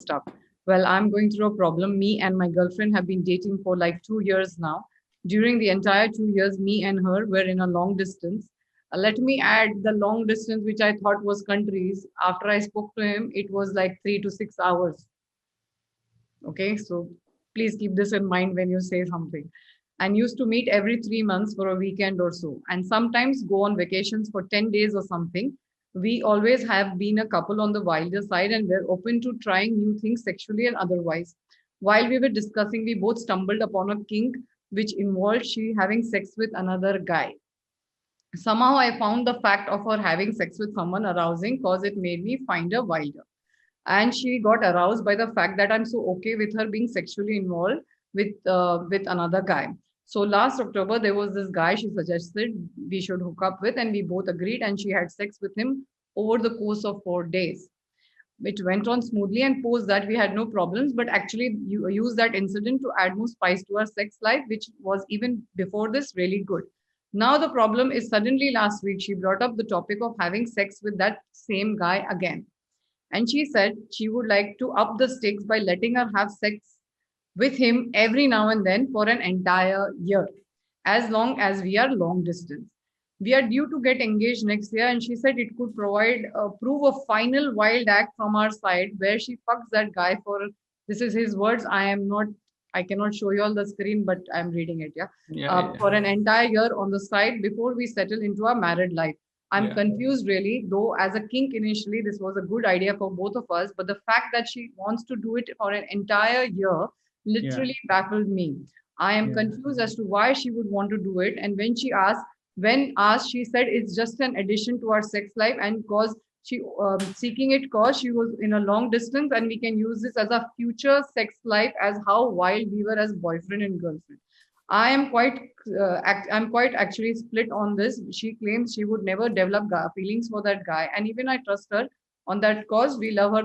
stuff. Well, I'm going through a problem. Me and my girlfriend have been dating for like 2 years now. During the entire 2 years, me and her were in a long distance. Let me add the long distance, which I thought was countries. After I spoke to him, it was like 3 to 6 hours. Okay, so please keep this in mind when you say something. And used to meet every 3 months for a weekend or so, and sometimes go on vacations for 10 days or something. We always have been a couple on the wilder side, and we're open to trying new things sexually and otherwise. While we were discussing, we both stumbled upon a kink which involved she having sex with another guy. Somehow I found the fact of her having sex with someone arousing because it made me find her wilder. And she got aroused by the fact that I'm so okay with her being sexually involved with another guy. So last October there was this guy she suggested we should hook up with, and we both agreed, and she had sex with him over the course of 4 days. It went on smoothly, and post that we had no problems, but actually you used that incident to add more spice to our sex life, which was even before this really good. Now the problem is suddenly last week she brought up the topic of having sex with that same guy again, and she said she would like to up the stakes by letting her have sex with him every now and then for an entire year, as long as we are long distance. We are due to get engaged next year, and she said it could prove a final wild act from our side where she fucks that guy for, this is his words. I cannot show you all the screen, but I'm reading it. Yeah. Yeah. For an entire year on the side before we settle into our married life. I'm Yeah. confused really, though as a kink initially, this was a good idea for both of us. But the fact that she wants to do it for an entire year Yeah. literally baffled me. I am Yeah. confused as to why she would want to do it. And when asked, she said it's just an addition to our sex life, and cause she seeking it cause she was in a long distance, and we can use this as a future sex life as how wild we were as boyfriend and girlfriend. I'm quite actually split on this. She claims she would never develop feelings for that guy, and even I trust her on that cause. We love her.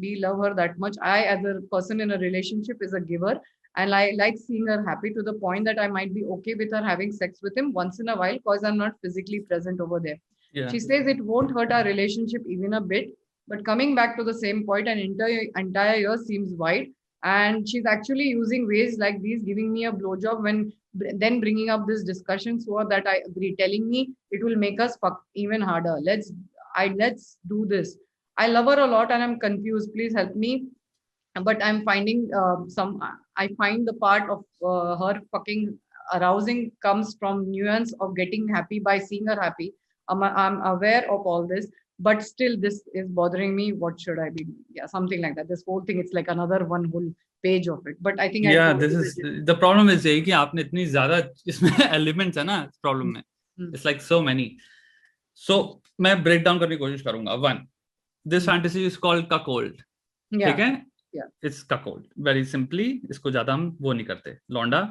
We love her that much. I, as a person in a relationship, is a giver, and I like seeing her happy to the point that I might be okay with her having sex with him once in a while because I'm not physically present over there. Yeah. She says it won't hurt our relationship even a bit. But coming back to the same point, an entire year seems wide, and she's actually using ways like these, giving me a blowjob when then bringing up this discussion so that I agree, telling me it will make us fuck even harder. Let's do this. I love her a lot, and I'm confused. Please help me. But I'm finding I find the part of her fucking arousing comes from nuance of getting happy by seeing her happy. I'm aware of all this, but still this is bothering me. What should I be? Yeah, something like that. This whole thing, it's like another one whole page of it. But I think I Yeah, told this you is the problem is यही कि आपने इतनी ज्यादा इसमें elements है ना इस problem में. It's like so many. So मैं ब्रेक डाउन करने की कोशिश करूंगा. One, this fantasy is called cuckold. ठीक है? Yeah. It's cuckold. Very simply, इसको ज्यादा हम वो नहीं करते. लौंडा.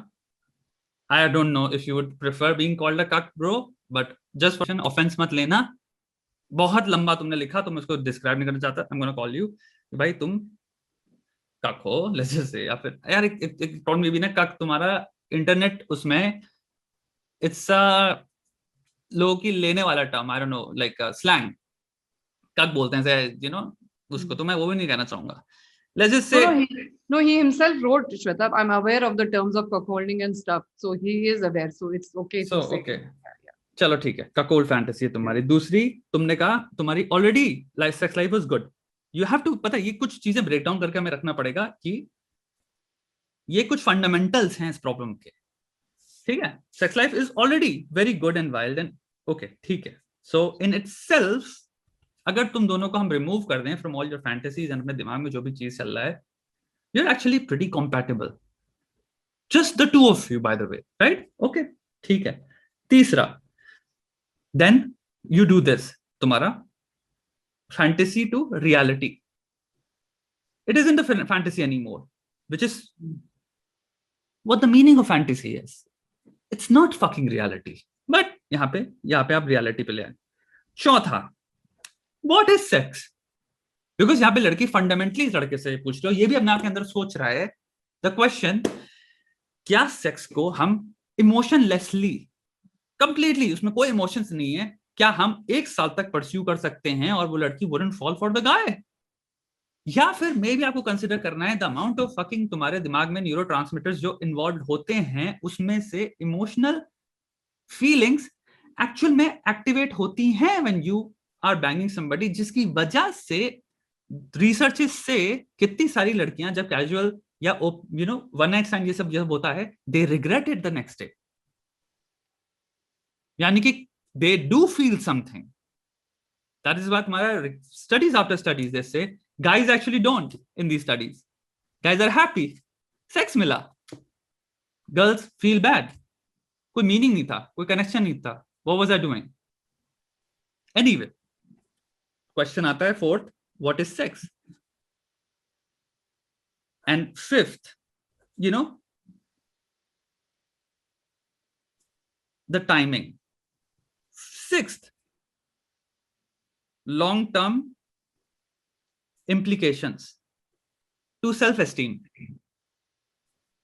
I don't know if you would prefer being called a cuck, bro, but just for offense मत लेना. बहुत लंबा तुमने लिखा, तुम इसको डिस्क्राइब नहीं करना चाहता. I'm gonna call you भाई तुम कक हो, लेट्स जस्ट से. या फिर यार एक प्रॉब्लम ये भी ना, कक तुम्हारा इंटरनेट उसमें इट्स लोगों की लेने वाला term. I don't know, like slang कक बोलते हैं यू नो उसको. तो मैं वो भी नहीं कहना चाहूंगा. Let's just say No, he himself wrote, Shweta, I'm aware of the terms of cuckolding and stuff. So he is aware. So it's okay to say. Okay. चलो ठीक है, ककोल्ड फैंटेसी है तुम्हारी. दूसरी, तुमने कहा तुम्हारी already life sex life is good. You have to पता, ये कुछ चीजें ब्रेक डाउन करके हमें रखना पड़ेगा कि ये कुछ फंडामेंटल्स हैं इस प्रॉब्लम के. ठीक है, sex life is already very good and wild and okay, ठीक है. सो इन इटसेल्फ अगर तुम दोनों को हम रिमूव कर दें from all your fantasies and अपने दिमाग में जो भी चीज चल रहा है, you're actually pretty compatible. Just the two of you, by the way, right? Okay, ठीक है. तीसरा, then you do this. तुम्हारा fantasy to reality. It isn't a fantasy anymore, which is what the meaning of fantasy is. It's not fucking reality. But यहाँ पे आप reality पे ले आए. चौथा, what is sex? बिकॉज यहाँ पे लड़की फंडामेंटली लड़के से पूछ रहे हो, ये भी अपने आप के अंदर सोच रहा है द क्वेश्चन, क्या सेक्स को हम इमोशनलेसली, कंप्लीटली उसमें कोई इमोशंस नहीं है, क्या हम 1 साल तक परस्यू कर सकते हैं और वो लड़की wouldn't fall for the guy? या फिर मे भी आपको कंसिडर करना है द अमाउंट ऑफ फकिंग तुम्हारे दिमाग में न्यूरोट्रांसमीटर्स जो इन्वॉल्व होते हैं उसमें से इमोशनल फीलिंग्स एक्चुअल में एक्टिवेट होती हैं when you are banging somebody, जिसकी वजह से रिसर्चेस से कितनी सारी लड़कियां जब कैजुअल या वन नाइट स्टैंड ये सब जब होता है they regret it the next day, यानी कि they do feel something. That is what हमारा studies after studies they say guys actually don't in these studies. Guys are happy, sex मिला, girls feel bad, कोई meaning नहीं था, कोई connection नहीं था, what was I doing? Anyway, question आता है fourth, what is sex? And fifth, the timing. Sixth, long term implications to self esteem.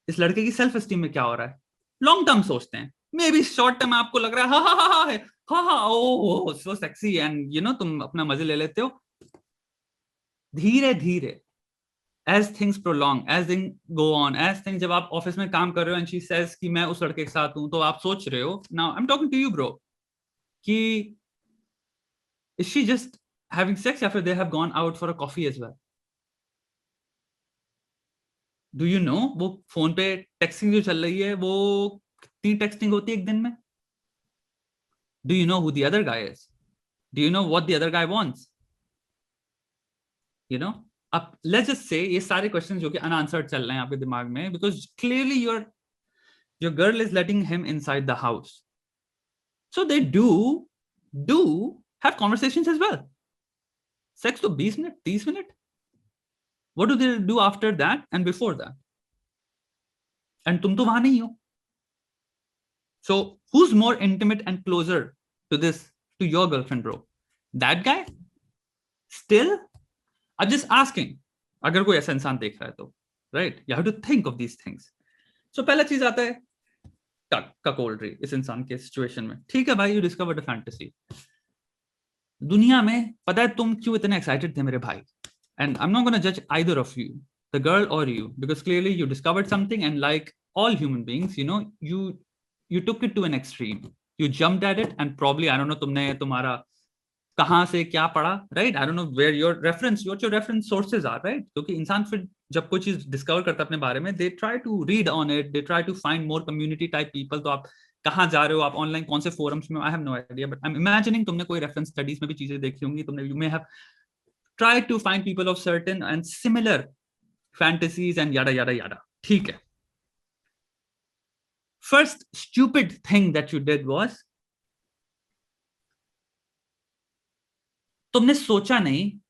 इस लड़के की सेल्फ एस्टीम में क्या हो रहा है? लॉन्ग टर्म सोचते हैं, मे बी शॉर्ट टर्म आपको लग रहा है ओ सो सेक्सी एंड तुम अपना मजे ले लेते हो। धीरे धीरे as things prolong, as thing go on, as thing जब आप ऑफिस में काम कर रहे हो एंड शी सेज कि मैं उस लड़के के साथ हूं, तो आप सोच रहे हो, now I am talking to you bro, कि is she just having sex या फिर they have gone out for a coffee as well. Do you know वो फोन पे टेक्सटिंग जो चल रही है वो कितनी टेक्सटिंग होती है एक दिन में? Do you know who the other guy is? Do you know what the other guy wants? अब let's just say ये सारे क्वेश्चन जो कि unanswered चल रहे हैं आपके दिमाग में, because clearly your girl is letting him inside the house, so they do have conversations as well. Sex तो 20 minute 30 minute, what do they do after that and before that? And तुम तो वहां नहीं हो, so who's more intimate and closer to to your girlfriend, bro? That guy? Still, I'm just asking, अगर कोई ऐसा इंसान देख रहा है तो, right? You have to think of these things. So पहला चीज आता है ककोल्ड्री इस इंसान के सिचुएशन में। ठीक है भाई, you discovered a fantasy. दुनिया में पता है तुम क्यों इतने एक्साइटेड थे मेरे भाई, and I am not gonna जज either of you, the girl और you, because clearly you discovered something and like all human beings you took it to an extreme, you jumped at it and probably I don't know तुमने तुम्हारा कहां से क्या पढ़ा, right? I don't know where your reference sources are, right? क्योंकि इंसान फिर जब कोई चीज डिस्कवर करता है अपने बारे में, they try to read on it, they try to find more community type people. तो आप कहाँ जा रहे हो, आप ऑनलाइन कौन से फोरम्स में, I have no idea, but I am imagining तुमने कोई रेफरेंस स्टडीज में भी चीजें देखी होंगी, तुमने you may have tried to find people of certain and similar fantasies and yada yada yada. ठीक है, first stupid thing that you did was, तुमने सोचा नहीं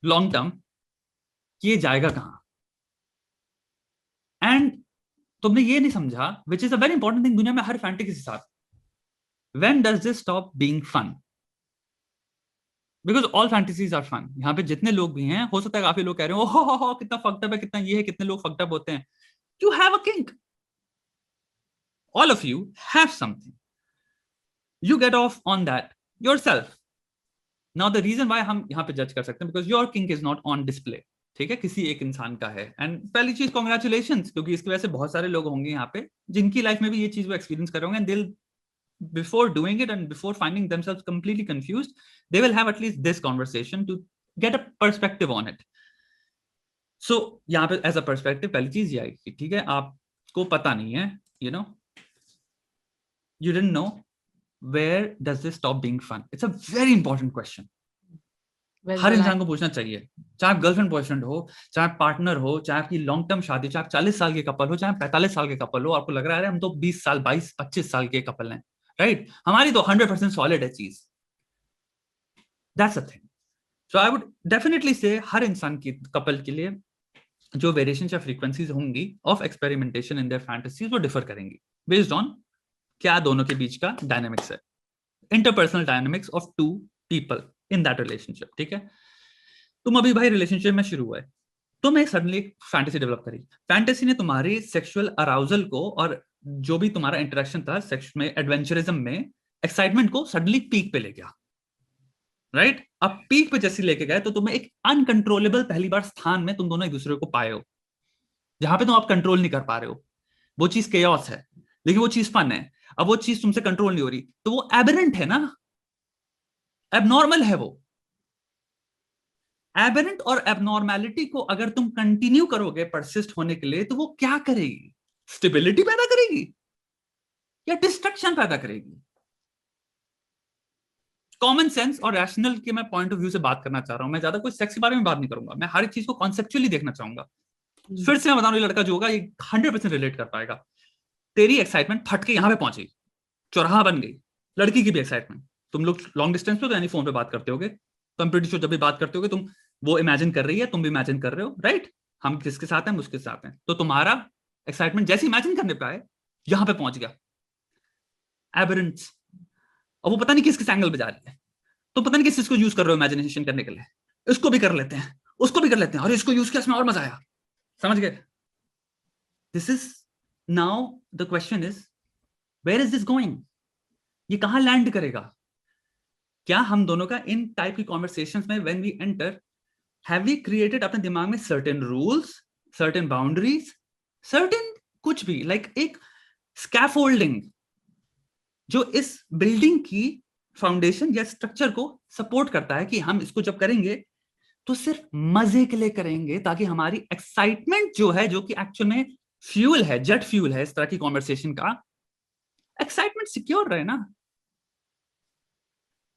लॉन्ग टर्म कि ये जाएगा कहां, एंड तुमने ये नहीं समझा, which is a very important thing दुनिया में हर फैंटेसी के साथ, when does this stop being fun? Because all fantasies are fun. यहाँ पे जितने लोग भी हैं, हो सकता है काफी लोग कह रहे हो हो कितना फक्ड अप है, कितना ये है, कितने लोग फक्ड अप होते हैं। You have a kink, all of you have something, you get off on that yourself. Now the reason why हम यहाँ पे जज कर सकते हैं, because your kink is not on display, ठीक है, किसी एक इंसान का है। एंड पहली चीज कॉन्ग्रेचुलेशंस, क्योंकि इसकी वजह से बहुत सारे लोग होंगे यहाँ पे जिनकी लाइफ में भी ये चीज वो एक्सपीरियंस कर रहे होंगे, and before doing it and before finding themselves completely confused, they will have at least this conversation to get a perspective on it. So यहाँ पे as a perspective पहली चीज ये आएगी, ठीक है, आपको पता नहीं है, you didn't know, where does this stop being fun? It's a very important question. हर इंसान को पूछना चाहिए, चाहे आप गर्लफ्रेंड बॉयफ्रेंड हो, चाहे पार्टनर हो, चाहे आपकी लॉन्ग टर्म शादी, चाहे आप 40 साल के कपल हो, चाहे 45 साल के कपल हो, आपको लग रहा है हम तो 20 साल 22 25 साल के कपल हैं, राइट? हमारी तो 100% सॉलिड है चीज। That's a thing. So I would definitely से हर इंसान की कपल के लिए जो वेरिएशंस या फ्रीक्वेंसीज होंगी of experimentation in their fantasies वो डिफर करेंगी बेस्ड ऑन क्या दोनों के बीच का डायनामिक्स है, interpersonal dynamics of two people in that relationship. ठीक है, तुम अभी भाई रिलेशनशिप में शुरू हुए, तुमने सडनली फैंटेसी डेवलप करी, फैंटेसी ने तुम्हारी सेक्सुअल अराउजल को और जो भी तुम्हारा इंटरेक्शन था सेक्स में, एडवेंचरिज्म में, एक्साइटमेंट को सडनली पीक पे ले गया। राइट? अब पीक पे जैसे लेके गए तो तुम्हें एक अनकंट्रोलेबल पहली बार स्थान में तुम दोनों एक दूसरे को पाए हो, जहां पे तुम आप कंट्रोल नहीं कर पा रहे हो। वो चीज केओस है, लेकिन वो चीज फन है। अब वो चीज तुमसे कंट्रोल नहीं हो रही, तो वो एबरेंट है ना, एबनॉर्मल है वो। एबरेंट और एबनॉर्मेलिटी को अगर तुम कंटिन्यू करोगे परसिस्ट होने के लिए, तो वो क्या करेगी? स्टेबिलिटी पैदा करेगी या डिस्ट्रक्शन पैदा करेगी? कॉमन सेंस और रैशनल के मैं पॉइंट ऑफ व्यू से बात करना चाह रहा हूं। मैं ज्यादा कोई सेक्स के बारे में बात नहीं करूंगा, मैं हर एक चीज को कॉन्सेप्चुअली देखना चाहूंगा। फिर से मैं बता रहा हूं, ये लड़का जो होगा ये 100% रिलेट कर पाएगा। तेरी एक्साइटमेंट फट के यहां पे पहुंची, चौराहा बन गई। लड़की की भी एक्साइटमेंट, तुम लोग लॉन्ग डिस्टेंस पे तो यानी फोन पे बात करते होगे, तो हम प्रीटी श्योर जब भी बात करते होगे तुम वो इमेजिन कर रही है, तुम भी इमेजिन कर रहे हो, राइट? हम किसके साथ हैं, उसके साथ हैं, तो तुम्हारा एक्साइटमेंट जैसे इमेजिन करने पे आए यहां पे पहुंच गया। एबरेंस। अब वो पता नहीं किस एंगल पे जा रही है, तो पता नहीं किस चीज को यूज कर रहे हो इमेजिनेशन करने के लिए। इसको भी कर लेते हैं, उसको भी कर लेते हैं, और इसको यूज किया, इसमें और मजा आया। समझ गए? This is now the question is, where is this going? ये कहां लैंड करेगा? क्या हम दोनों का इन टाइप की कॉन्वर्सेशंस में when we enter, have we created अपने दिमाग में certain rules, certain boundaries, certain कुछ भी, लाइक एक स्कैफोल्डिंग जो इस बिल्डिंग की फाउंडेशन या स्ट्रक्चर को सपोर्ट करता है कि हम इसको जब करेंगे तो सिर्फ मजे के लिए करेंगे, ताकि हमारी एक्साइटमेंट जो है, जो कि एक्चुअल में फ्यूल है, जेट फ्यूल है इस तरह की कॉन्वर्सेशन का, एक्साइटमेंट सिक्योर रहे ना।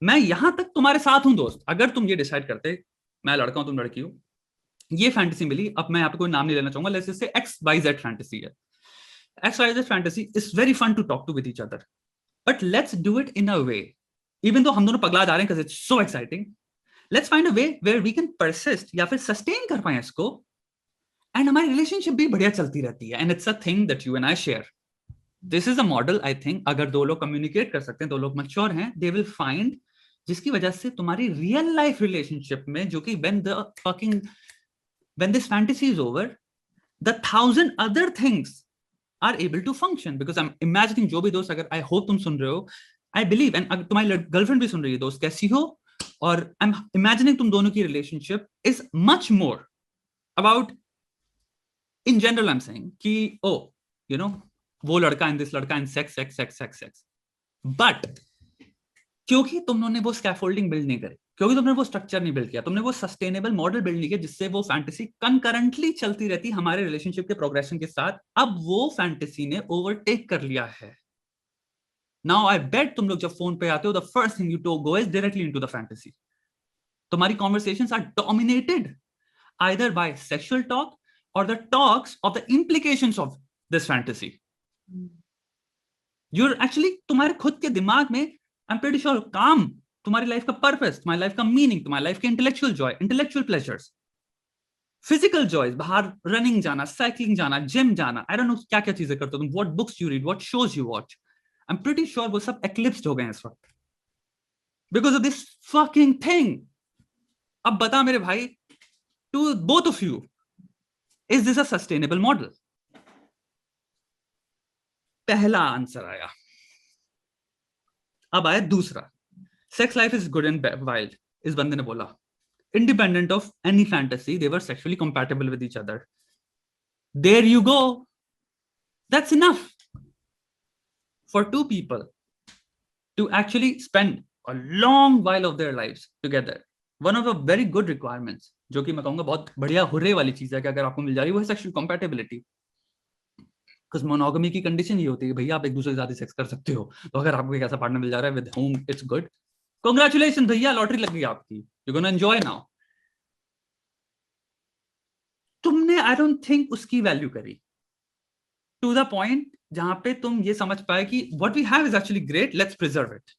मैं यहां तक तुम्हारे साथ हूं दोस्त, अगर तुम ये डिसाइड करते, मैं लड़का हूं तुम लड़की हो, ये फैंटेसी मिली, अब मैं यहाँ पे कोई नाम नहीं लेना चाहूंगा, लेट्स से XYZ फैंटेसी है। XYZ fantasy is very fun to talk to with each other, but let's do it in a way, even though हम दोनों पगला जा रहे हैं because it's so exciting, let's find a way where we can persist या फिर sustain कर पाए इसको, एंड हमारी रिलेशनशिप भी बढ़िया चलती रहती है, and it's a thing that you and I share. This is a model I think, अगर दो लोग कम्युनिकेट कर सकते हैं, दो लोग मैच्योर हैं, दे विल फाइंड, जिसकी वजह से तुम्हारी रियल लाइफ रिलेशनशिप में, जो कि when this fantasy is over, the 1,000 other things are able to function, because I'm imagining, जो भी दोस्त, अगर I hope तुम सुन रहे हो, I believe, and अगर तुम्हारी गर्लफ्रेंड भी सुन रही है दोस्त, कैसी हो, और I'm imagining तुम दोनों की relationship is much more about, in general I'm saying कि oh you know वो लड़का and this लड़का and sex, but क्योंकि तुमने वो स्कैफोल्डिंग बिल्ड नहीं करी, क्योंकि तुमने वो स्ट्रक्चर नहीं बिल्ड किया, तुमने वो सस्टेनेबल मॉडल बिल्ड नहीं किया जिससे वो फैंटेसी कंकरेंटली चलती रहती हमारे रिलेशनशिप के प्रोग्रेशन के साथ, अब वो फैंटेसी ने ओवरटेक कर लिया है। नाउ आई बेट तुम लोग जब फोन पे आते हो, the first thing you to go is directly into the fantasy. तुम्हारी conversations are dominated either by sexual talk और the talks of the implications of this fantasy. Your actually, तुम्हारे खुद के दिमाग में, आई एम प्रीटी श्योर, काम, तुम्हारी life का पर्पस, तुम्हारी लाइफ का मीनिंग, तुम्हारी लाइफ के intellectual Joy, intellectual pleasures, physical joys, बाहर रनिंग जाना, साइकिलिंग जाना, जिम जाना, आई डोंट नो क्या क्या चीजें करते हो तुम, what books you read, what shows you watch, I am pretty sure वो सब एक्लिप्स्ड हो गए इस वक्त because of this fucking thing. अब बता मेरे भाई, to both of you, is this a sustainable model? पहला आंसर आया, अब आया दूसरा। Sex life is good and wild, इस बंदे ने बोला, independent of any fantasy, they were sexually compatible with each other. There you go. That's enough for two people to actually spend a long while of their lives together. One of the very good requirements, जो कि मैं कहूंगा बहुत बढ़िया hurray वाली चीज है कि अगर आपको मिल जा रही है, वो है सेक्सुअल कंपैटिबिलिटी। बिकॉज मोनोगमी की कंडीशन ये होती है कि भैया आप एक दूसरे के साथ सेक्स कर सकते हो, तो अगर आपको एक ऐसा पार्टनर मिल जा रहा है with whom it's good, congratulations भैया, लॉटरी लग गई आपकी, you're gonna enjoy now. तुमने आई डोंट थिंक उसकी वैल्यू करी टू द पॉइंट जहां पे तुम ये समझ पाए कि what we have is actually great, let's preserve it,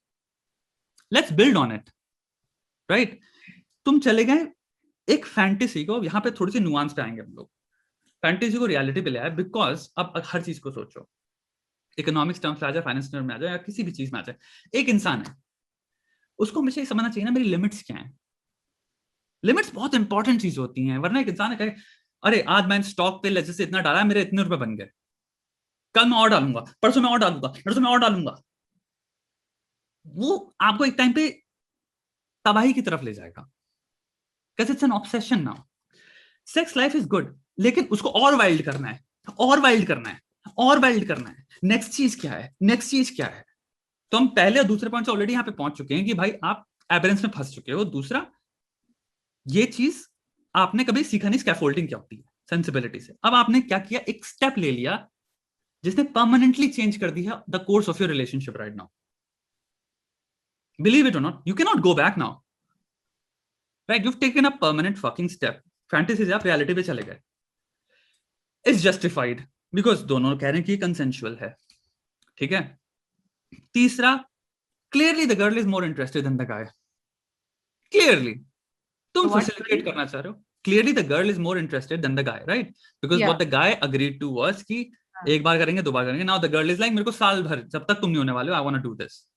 let's build on it, right? तुम चले गए एक फैंटेसी को, यहां पे थोड़ी सी नुआंस पे आएंगे हम लोग, फैंटेसी को रियलिटी पे ले आए, बिकॉज अब हर चीज को सोचो, इकोनॉमिक्स टर्म्स में आ जाए, फाइनेंस टर्म्स में आ जाए, या किसी भी चीज में आ जाए, एक इंसान है, उसको हमेशा ये समझना चाहिए ना मेरी लिमिट्स क्या है। लिमिट्स बहुत इंपॉर्टेंट चीज होती हैं, वरना एक इंसान कहे अरे आज मैंने स्टॉक पे लेजर से इतना डाला, मेरे इतने रुपए बन गए, कल मैं और डालूंगा, परसों मैं और डालूंगा, परसों मैं और डालूंगा, वो आपको एक टाइम पे तबाही की तरफ ले जाएगा, because it's an obsession now. Sex life is good, लेकिन उसको और वाइल्ड करना है, और वाइल्ड करना है, और वाइल्ड करना है। नेक्स्ट चीज क्या है, नेक्स्ट चीज क्या है? तो हम पहले और दूसरे पॉइंट से ऑलरेडी यहाँ पे पहुंच चुके हैं कि भाई आप एबरेंस में फंस चुके हो। दूसरा, ये चीज आपने कभी सीखा नहीं, स्कैफोल्डिंग क्या होती है सेंसिबिलिटी से। अब आपने क्या किया, एक स्टेप ले लिया जिसने परमानेंटली चेंज कर दिया the course of your relationship right now. Believe it और not, you can not go back now, right? you've taken a permanent fucking step. Fantasy से आप रियलिटी पे चले गए। इट्स जस्टिफाइड बिकॉज दोनों कह रहे हैं कि कंसेंशुअल है, ठीक है। तीसरा, clearly the girl is more interested than the guy. Clearly तुम फैसिलिटेट करना चाह रहे हो, clearly the girl is more interested than the guy, right? Because what the guy agreed to was कि एक बार करेंगे, दो बार करेंगे। Now the girl is like मेरे को साल भर जब तक तुम नहीं होने वाले हो, I want to do this,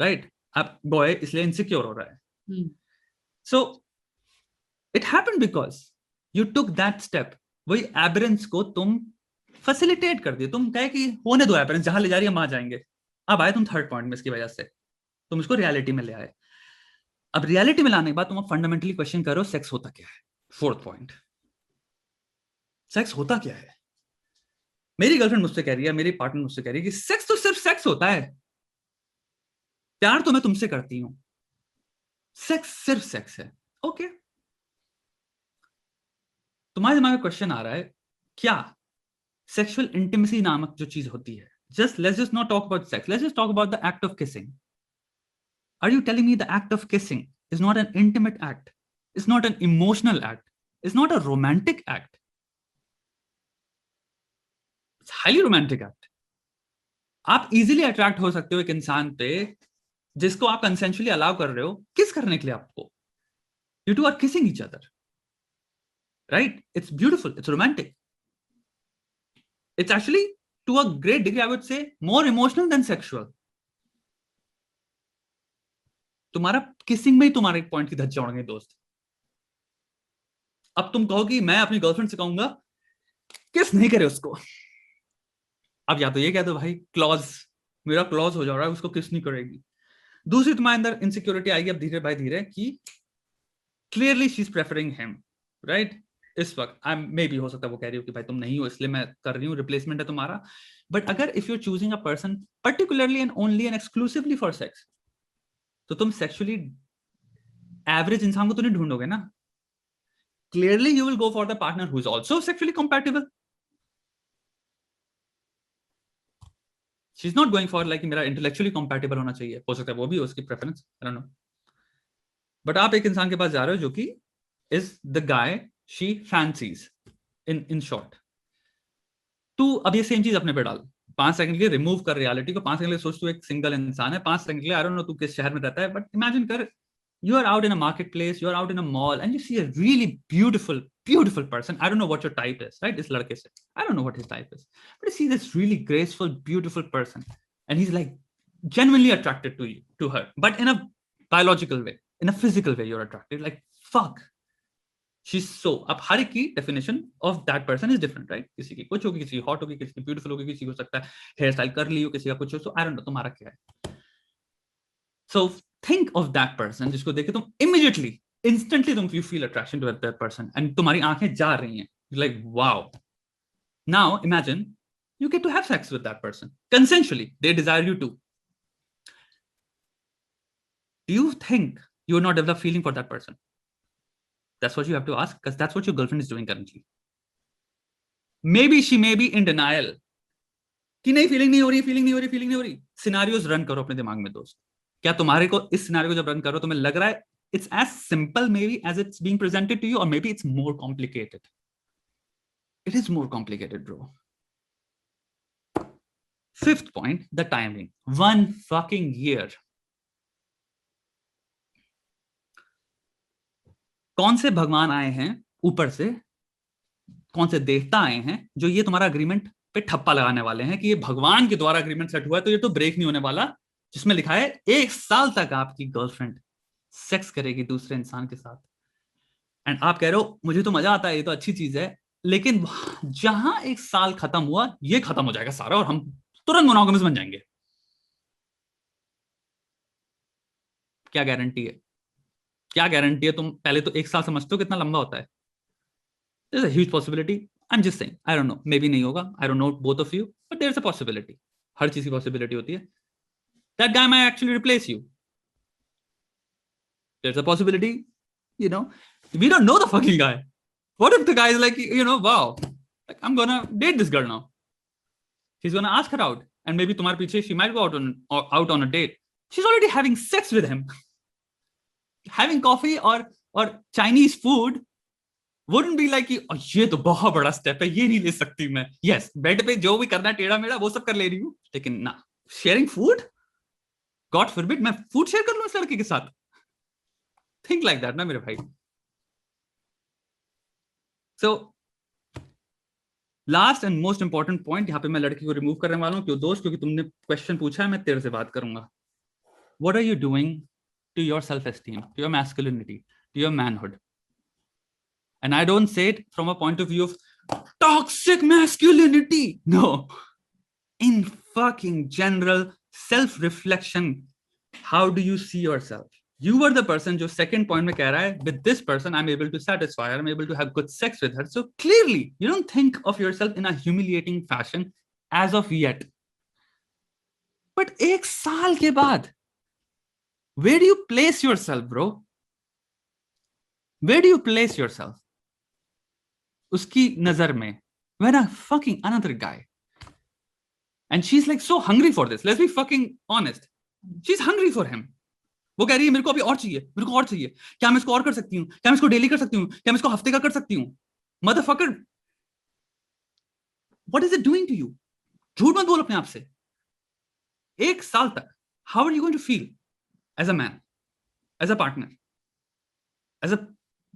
right? अब बॉय इसलिए इनसिक्योर हो रहा है। So it happened because you took that step. वही एबरेंस को तुम फैसिलिटेट कर दिए, तुम कहे कि होने दो एबरेंस, जहां ले जा रही है वहां जाएंगे। अब आए तुम थर्ड पॉइंट में, इसकी वजह से तुम इसको रियलिटी में ले आए। अब रियलिटी में लाने के बाद तुम फंडामेंटली क्वेश्चन करो, सेक्स होता क्या है? फोर्थ पॉइंट, सेक्स होता क्या है? मेरी गर्लफ्रेंड मुझसे कह रही है, मेरी पार्टनर मुझसे कह रही है कि सेक्स तो सिर्फ सेक्स होता है, प्यार तो मैं तुमसे करती हूं, सेक्स सिर्फ सेक्स है। ओके, तुम्हारे दिमाग में क्वेश्चन आ रहा है, क्या सेक्सुअल इंटिमेसी नामक जो चीज होती है, let's just not talk about sex, let's just talk about the act of kissing. Are you telling me the act of kissing is not an intimate act, it's not an emotional act, it's not a romantic act? It's highly romantic act. आप easily attract हो सकते हो एक इंसान पे जिसको आप consensually allow कर रहे हो किस करने के लिए आपको। You two are kissing each other, right? It's beautiful, it's romantic. It's actually, to a great degree, I would say, more emotional than sexual. तुम्हारा किसिंग में ही तुम्हारे पॉइंट की धज्जियां उड़ गई दोस्त। अब तुम कहो कि मैं अपनी गर्लफ्रेंड से कहूंगा किस नहीं करे उसको। अब या तो ये कह दो भाई क्लॉज, मेरा क्लॉज हो जा रहा है, उसको किस नहीं करेगी। दूसरी, तुम्हारे अंदर इनसिक्योरिटी आएगी अब धीरे बाय धीरे कि clearly she is preferring him, right? इस वक्त आई मे बी हो सकता है वो कह रही हो कि भाई तुम नहीं हो इसलिए मैं कर रही हूँ, रिप्लेसमेंट है तुम्हारा। बट अगर if you are choosing a person particularly and only and exclusively for sex, तो तुम सेक्सुअली एवरेज इंसान को तो नहीं ढूंढोगे ना। Clearly you will go for the partner who is also sexually compatible. She is not going for like मेरा intellectually compatible होना चाहिए, हो सकता है वो भी हो उसकी preference, I don't know. But आप एक इंसान के पास जा रहे हो जो कि is the guy she fancies in short. तू अब ये सेम चीज अपने पे डाल, 5 सेकंड के लिए रिमूव कर रियलिटी को। 5 सेकंड के लिए सोच तू एक सिंगल इंसान है, 5 सेकंड के लिए आई डोंट नो तू किस शहर में रहता है, बट इमेजिन कर you are out in a marketplace, you are out in a mall and you see a really beautiful person. I don't know what your type is, right? इस लड़के से I don't know what his type is, but you see this really graceful beautiful person and he's like genuinely attracted to you, to her, but in a biological way, in a physical way you're attracted, like fuck she's so। अब हर एक की definition of that person is different, right? किसी की कुछ होगी, किसी की hot होगी, किसी की ब्यूटीफुल होगी, किसी को सकता है हेयर स्टाइल कर ली हो, किसी का कुछ हो, सो आई डोंट नो तुम्हारा क्या है। So think of that person जिसको देखे तुम इमीडिएटली इंस्टेंटली तुम you feel attraction to that person and तुम्हारी आंखें जा रही हैं like wow. Now imagine you get to have sex with that person consensually, they desire you too. Do you think you will not develop feeling for that person? That's what you have to ask, because that's what your girlfriend is doing currently. Maybe she may be in denial कि नहीं feeling नहीं हो रही, feeling नहीं हो रही, feeling नहीं हो रही। सिनेरियोज रन करो अपने दिमाग में दोस्त। क्या तुम्हारे को इस सिनेरियो को जब रन करो तुम्हें लग रहा है it's as simple maybe as it's being presented to you, or maybe it's more complicated? It is more complicated, bro. Fifth point, the timing. 1 fucking year. कौन से भगवान आए हैं ऊपर से, कौन से देवता आए हैं जो ये तुम्हारा अग्रीमेंट पे ठप्पा लगाने वाले हैं कि ये भगवान के द्वारा अग्रीमेंट सेट हुआ है तो ये तो ब्रेक नहीं होने वाला, जिसमें लिखा है 1 साल तक आपकी गर्लफ्रेंड सेक्स करेगी दूसरे इंसान के साथ। एंड आप कह रहे हो मुझे तो मजा आता है, ये तो अच्छी चीज है, लेकिन जहां 1 साल खत्म हुआ ये खत्म हो जाएगा सारा और हम तुरंत मोनोगेमस बन जाएंगे। क्या गारंटी है? क्या गारंटी है? तुम पहले तो 1 साल समझते हो कितना लंबा होता है? There's a huge possibility. I'm just saying. I don't know. Maybe नहीं होगा. I don't know both of you, but there's a possibility. हर चीज की possibility होती है. That guy might actually replace you. There's a possibility. You know, we don't know the fucking guy. What if the guy is like, wow, like I'm gonna date this girl now. He's gonna ask her out, and maybe तुम्हारे पीछे she might go out on a date. She's already having sex with him. Having coffee or Chinese food wouldn't be like कि ये तो बहुत बड़ा step है, ये नहीं ले सकती मैं. Yes, बेड पे जो भी करना टेढ़ा मेढ़ा वो सब कर ले रही हूँ, लेकिन ना, शेयरिंग फूड, गॉड फॉरबिड मैं फूड शेयर कर लूं इस लड़के के साथ. थिंक लाइक दैट ना मेरे भाई. So last and most important point, यहाँ पे मैं लड़की को रिमूव करने वाला हूँ. क्यों दोस्त? क्योंकि तुमने क्वेश्चन पूछा है, मैं तेरे से बात करूंगा. What are you doing to your self esteem, to your masculinity, to your manhood? And I don't say it from a point of view of toxic masculinity. No. In fucking general self-reflection, how do you see yourself? You were the person जो second point में कह रहा है, with this person I'm able to satisfy, I'm able to have good sex with her. So clearly, you don't think of yourself in a humiliating fashion as of yet. But 1 साल के बाद, where do you place yourself, bro? Where do you place yourself? उसकी नजर में, when a fucking another guy, and she's like so hungry for this, let's be fucking honest, she's hungry for him. वो कह रही है मेरे को अभी और चाहिए, मेरे को और चाहिए, क्या मैं इसको और कर सकती हूँ, क्या मैं इसको डेली कर सकती हूँ, क्या मैं इसको हफ्ते का कर सकती हूँ? Motherfucker, what is it doing to you? झूठ मत बोल अपने आप से. 1 साल तक how are you going to feel as a man, as a partner, as a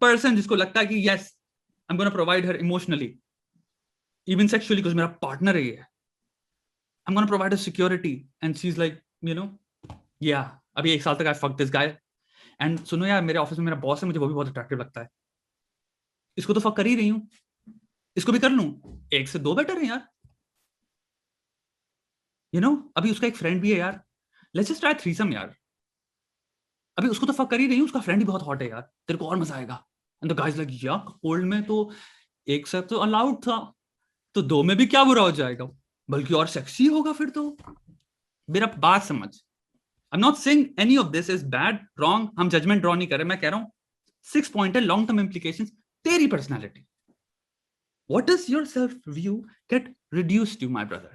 person जिसको लगता है कि yes, I'm going to provide her emotionally, even sexually, because मेरा partner है ये. I'm going to provide her security, and she's like, yeah, अभी 1 साल तक I fucked this guy, and सुनो यार, मेरे ऑफिस में मेरा बॉस है, मुझे वो भी बहुत अट्रैक्टिव लगता है, इसको तो फक कर ही रही हूँ, इसको भी कर लूं, 1 से 2 बेटर है यार. अभी उसका एक फ्रेंड भी है यार, let's just try threesome यार. अभी उसको तो फक कर ही रही हूँ, उसका फ्रेंड भी बहुत हॉट है यार, तेरे को और मजा आएगा. And the guy's like, yeah, cold में तो 1 से तो अलाउड था, तो 2 में भी क्या बुरा हो जाएगा, बल्कि और सेक्सी होगा फिर तो. मेरा बात समझ. I'm not saying any of this is bad, wrong. हम जजमेंट ड्रॉ नहीं कर रहे. मैं कह रहा हूं 6 पॉइंट है, लॉन्ग टर्म इंप्लीकेशंस, तेरी personality. What does your self view get reduced to, my brother?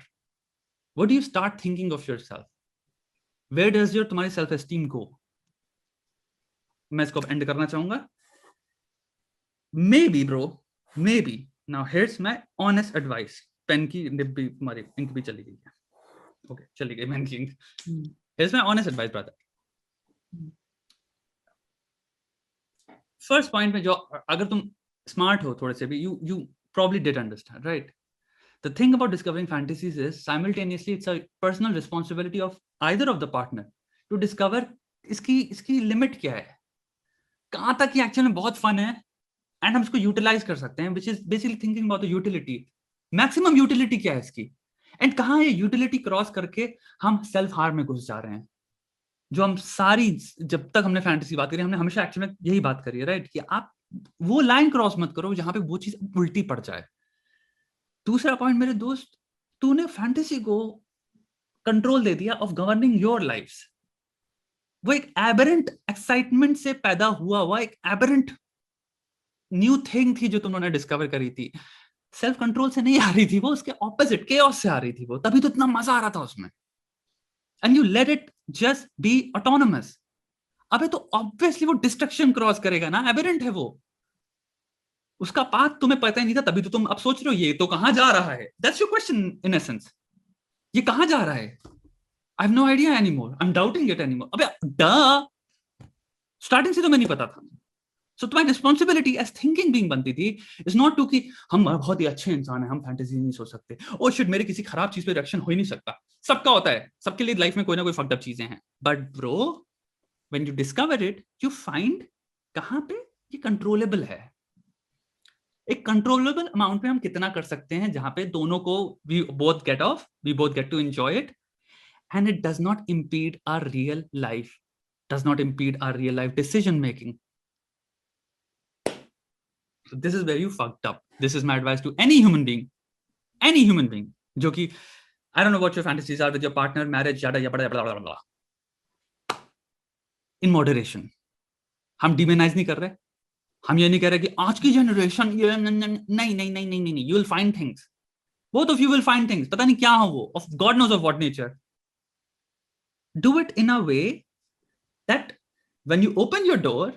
What do you start thinking of yourself? Where does your तुम्हारी सेल्फ एस्टीम go? मैं इसको एंड करना चाहूंगा. Maybe, bro, maybe. Now here's my honest advice. Pen की डिब्बी तुम्हारी ink भी चली गई है. Okay, चली गई पेन की ink. Here's my honest advice, brother. First point में जो, अगर तुम smart हो थोड़े से भी, you probably did understand, right? The thing about discovering fantasies is simultaneously it's a personal responsibility of either of the partner to discover इसकी limit क्या है, कहां तक ये एक्चुअली में बहुत फन है, एंड हम इसको यूटिलाइज कर सकते हैं, which is basically thinking about the utility. Maximum utility क्या है इसकी, एंड कहां ये यूटिलिटी क्रॉस करके हम सेल्फ हार्म में घुस जा रहे हैं. जो हम सारी, जब तक हमने फैंटेसी बात करी, हमने हमेशा एक्चुअली में यही बात करी है, राइट, कि आप वो लाइन क्रॉस मत करो जहां पे वो चीज उल्टी पड़ जाए. दूसरा पॉइंट मेरे दोस्त, तूने फैंटेसी को कंट्रोल दे दिया ऑफ गवर्निंग योर लाइफ. वो एक एबरेंट एक्साइटमेंट से पैदा हुआ एक एबरेंट न्यू थिंग थी जो तुमने डिस्कवर करी थी. सेल्फ कंट्रोल से नहीं आ रही थी वो, उसके ऑपोजिट केओस से आ रही थी वो, तभी तो इतना मजा आ रहा था उसमें. And you let it just be autonomous. अबे तो ऑब्वियसली वो डिस्ट्रक्शन क्रॉस करेगा ना, एबरेंट है वो, उसका पाथ तुम्हें पता ही नहीं था, तभी तो तुम अब सोच रहे हो ये तो कहां जा रहा है. That's your question in essence, ये कहां जा रहा है. I have no idea anymore, I am doubting it anymore. अबे स्टार्टिंग से तो मैं नहीं पता था. So तुम्हारी रिस्पॉन्सिबिलिटी एज थिंकिंग बीइंग बनती थी इज नॉट टू कि हम बहुत ही अच्छे इंसान हैं, हम फैंटेसी नहीं सोच सकते, ओ शिट मेरे किसी खराब चीज पे रिएक्शन हो ही नहीं सकता. सबका होता है, सबके लिए लाइफ में कोई ना कोई फक्ड अप चीजें हैं. But bro, when you discover it, you find कहां पे ये कंट्रोलेबल है. एक कंट्रोलेबल अमाउंट में हम कितना कर सकते हैं जहां पे दोनों को we both get off, we both get to enjoy it, and it does not impede our real life does not impede our real life decision making. So this is where you fucked up. This is my advice to any human being जो कि I don't know what your fantasies are with your partner, marriage, yada yada blah blah blah. In moderation. हम demonise नहीं कर रहे, हम ये नहीं कह रहे कि आज की जनरेशन ये नहीं, you will find things, both of you will find things, पता नहीं क्या हो वो, of God knows of what nature. Do it in a way that when you open your door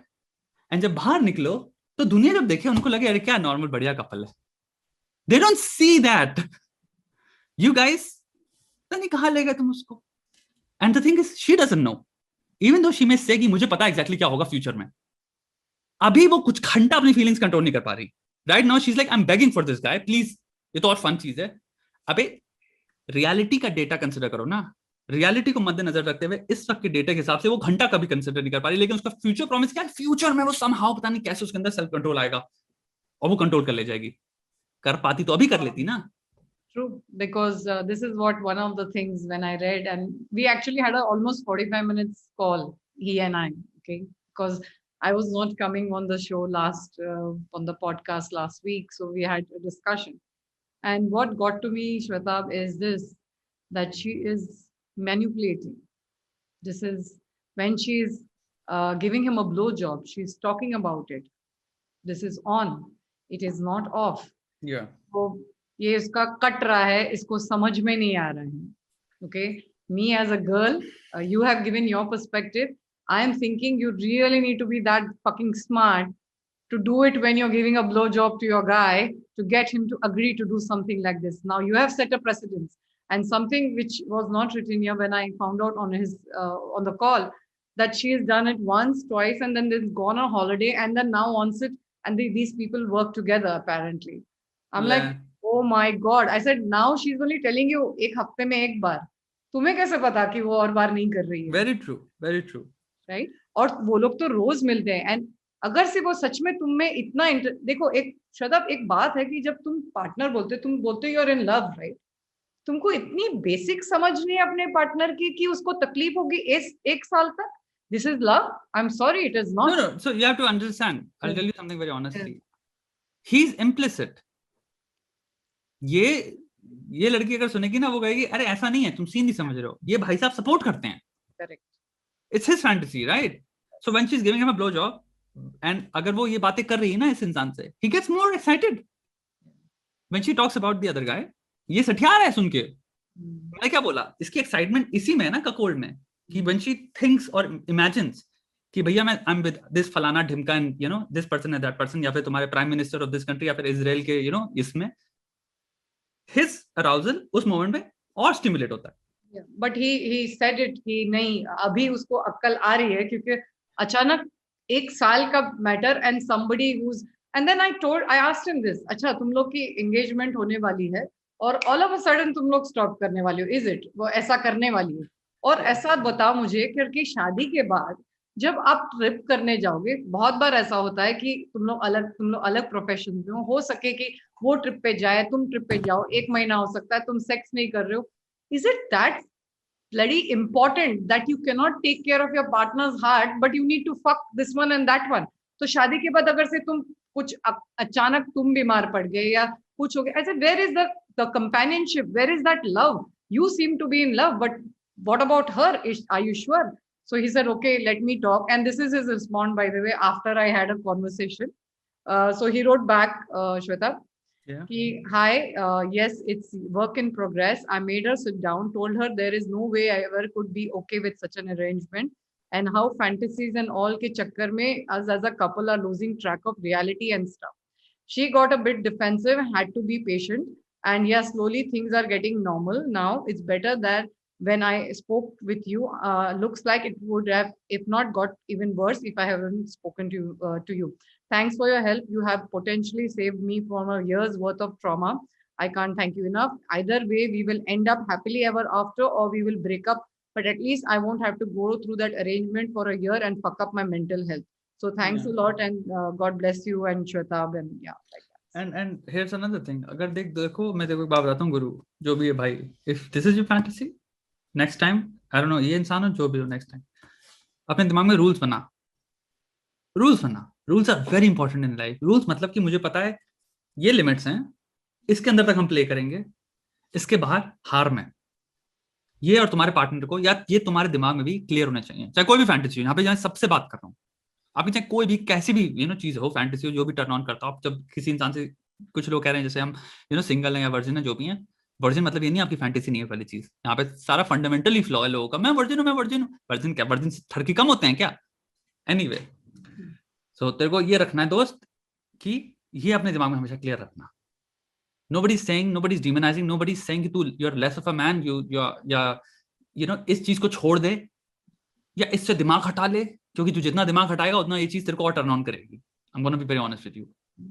and जब बाहर निकलो तो दुनिया जब देखे उनको लगे अरे क्या नॉर्मल बढ़िया कपल है. They don't see that. You guys, पता नहीं कहाँ लेगा तुम उसको. And the thing is, she doesn't know. Even though she may say कि मुझे पता exactly क्या होगा फ्यूचर में, अभी वो कुछ घंटा अपनी फीलिंग्स कंट्रोल नहीं कर पा रही. Right now she's like I'm begging for this guy, please. ये तो और फन चीज है. अबे रियलिटी का डेटा कंसिडर करो ना. रियलिटी को मद्देनजर रखते हुए इस वक्त के डेटा के हिसाब से वो घंटा कभी कंसिडर नहीं कर पा रही, लेकिन उसका फ्यूचर प्रॉमिस क्या है, फ्यूचर में वो समहाउ पता नहीं कैसे उसके अंदर सेल्फ कंट्रोल आएगा और वो कंट्रोल कर ले जाएगी. कर पाती तो अभी कर लेती ना. True, because this is what one of the things when I read, and we actually had a almost 45 minutes call, he and I, okay, because I was not coming on the show on the podcast last week, so we had a discussion. And what got to me, Shwetab, is this, that she is manipulating. This is when she's giving him a blowjob, she's talking about it. This is on, it is not off. Yeah. So, ये इसका cut रहा है, इसको समझ में नहीं आ रहा है. Okay, me as a girl, you have given your perspective. I am thinking you really need to be that fucking smart to do it when you're giving a blowjob to your guy to get him to agree to do something like this. Now you have set a precedence, and something which was not written here when I found out on his on the call, that she has done it once, twice, and then they've gone on holiday, and then now wants it, and these people work together apparently. I'm like, oh my God. I said, now she's only telling you एक हफ्ते में एक बार. तुम्हें कैसे पता कि वो और बार नहीं कर रही है? Very true, very true. Right? और वो लोग तो रोज मिलते हैं. And अगर से वो सच में तुम में इतना देखो, एक श्रद्धा, एक बात है कि जब तुम पार्टनर बोलते, तुम बोलते you're in love, right? तुमको इतनी बेसिक समझ नहीं है अपने पार्टनर की कि उसको तकलीफ होगी एक साल तक. This is love? I'm sorry, it is not. No. So you have to understand. I'll tell you something very honestly. He's implicit. ये लड़की अगर सुनेगी ना, वो कहेगी अरे ऐसा नहीं है, तुम सीन नहीं समझ रहे हो, ये भाई साहब सपोर्ट करते हैं. Correct. It's his fantasy, right? So when she's giving him a blowjob, and अगर वो ये बातें कर रही है ना इस इंसान से, he gets more excited. When she talks about the other guy, ये सठिया रहा है सुन के. मैंने क्या बोला, इसकी एक्साइटमेंट इसी में है ना, ककोल्ड में, कि when she thinks or imagines कि भैया मैं I'm with this फलाना ढिमका and you know this person and that person, या फिर तुम्हारे prime minister of this country, या फिर इजराइल के you know इसमें, his arousal उस मोमेंट में और स्टिमुलेट होता है. Yeah, but he said it कि नहीं, अभी उसको अक्ल आ रही है क्योंकि अचानक एक साल का matter, and somebody who's, and then I asked him this, अच्छा तुम लोग की एंगेजमेंट होने वाली है और all of a sudden तुम लोग स्टॉप करने वाली हो, is it? वो ऐसा करने वाली है? और ऐसा बताओ मुझे, क्योंकि शादी के बाद जब आप ट्रिप करने जाओगे, बहुत बार ऐसा होता है कि तुम लोग अलग प्रोफेशन में हो सके कि वो ट्रिप पे जाए, तुम ट्रिप पे जाओ, 1 महीना हो सकता है तुम सेक्स नहीं कर रहे हो. Is it that bloody important that you cannot take care of your partner's heart, but you need to fuck this one and that one? तो शादी के बाद अगर से तुम कुछ अचानक तुम बीमार पड़ गए या कुछ हो गया, I said, where is the companionship? Where is that love? You seem to be in love, but what about her? Are you sure? So he said, okay, let me talk. And this is his response, by the way, after I had a conversation. So he wrote back, Shweta, Yeah. Hi, yes, it's work in progress. I made her sit down, told her there is no way I ever could be okay with such an arrangement, and how fantasies and all ke chakkar mein us as a couple are losing track of reality and stuff. She got a bit defensive, had to be patient, and yeah, slowly things are getting normal now. It's better that when I spoke with you, looks like it would have, if not got even worse, if I haven't spoken to you. Thanks for your help. You have potentially saved me from a year's worth of trauma. I can't thank you enough. Either way, we will end up happily ever after, or we will break up. But at least I won't have to go through that arrangement for a year and fuck up my mental health. So thanks a lot, and God bless you and Shwetab, and yeah, like that. And here's another thing. अगर देखो मैं देखो एक बात बताता हूँ गुरु, जो भी है भाई, if this is your fantasy, next time, I don't know, ये इंसान हो जो भी हो, next time, अपने दिमाग में रूल्स बना, rules are very important in life. Rules मतलब कि मुझे पता है ये लिमिट्स हैं, इसके अंदर तक हम प्ले करेंगे, इसके बाहर हार में। ये और तुम्हारे पार्टनर को, या ये तुम्हारे दिमाग में भी क्लियर होना चाहिए, चाहे कोई भी फैंटेसी हो। यहाँ पे जहाँ सबसे बात कर रहा हूँ, आपकी चाहे कोई भी कैसी भी चीज हो, फैंटेसी हो, जो भी टर्न ऑन करता हो आप जब किसी इंसान से, कुछ लोग कह रहे हैं जैसे हम सिंगल है या वर्जिन है, जो भी है, वर्जिन मतलब ये नहीं आपकी फैंटेसी नहीं है पहली चीज। यहाँ पे सारा फंडामेंटली फ्लॉ है लोगों का, मैं वर्जिन हूँ। वर्जिन क्या, वर्जिन ठरकी कम होते हैं क्या? एनीवे, सो तेरे को ये रखना है दोस्त कि ये अपने दिमाग में हमेशा क्लियर रखना। nobody is saying, nobody is demonizing, nobody is saying कि तू you're less of a man, इस चीज को छोड़ दे या इससे दिमाग हटा ले, क्योंकि तू जितना दिमाग हटाएगा उतना ये चीज तेरे को और टर्न ऑन करेगी। I'm gonna be very honest with you.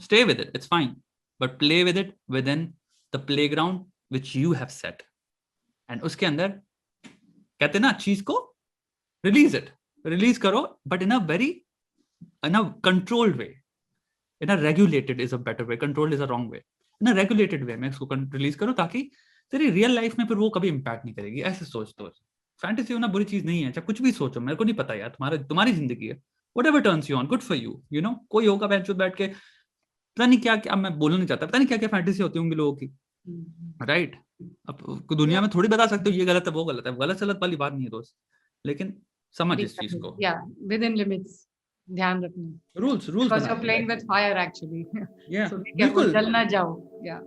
Stay with it, it's fine, but play with it within the playground which you have set. And उसके अंदर कहते हैं ना, चीज को रिलीज करो, but in a controlled way, in a regulated is a better way, controlled is a wrong way, in a regulated way मैं इसको रिलीज करूं ताकि तेरी रियल लाइफ में फिर वो कभी इंपैक्ट नहीं करेगी। ऐसे सोच दो। फैंटेसी होना बुरी चीज नहीं है, चाहे कुछ भी सोचो, मेरे को नहीं पता यार, तुम्हारी जिंदगी है, whatever turns you on, good for you, कोई होगा बैठ के पता नहीं क्या क्या, मैं बोलना नहीं चाहता, पता नहीं क्या क्या फैंटेसी होती होंगी लोगों की, राइट? अब दुनिया में थोड़ी बता सकते हो ये गलत है वो गलत है, गलत सलत वाली बात नहीं है दोस्त, लेकिन समझ इस चीज को, या विद इन लिमिट्स, ध्यान रखना। Rules Because you're playing with fire actually. Yeah, So be careful, जल ना जाओ। Yeah.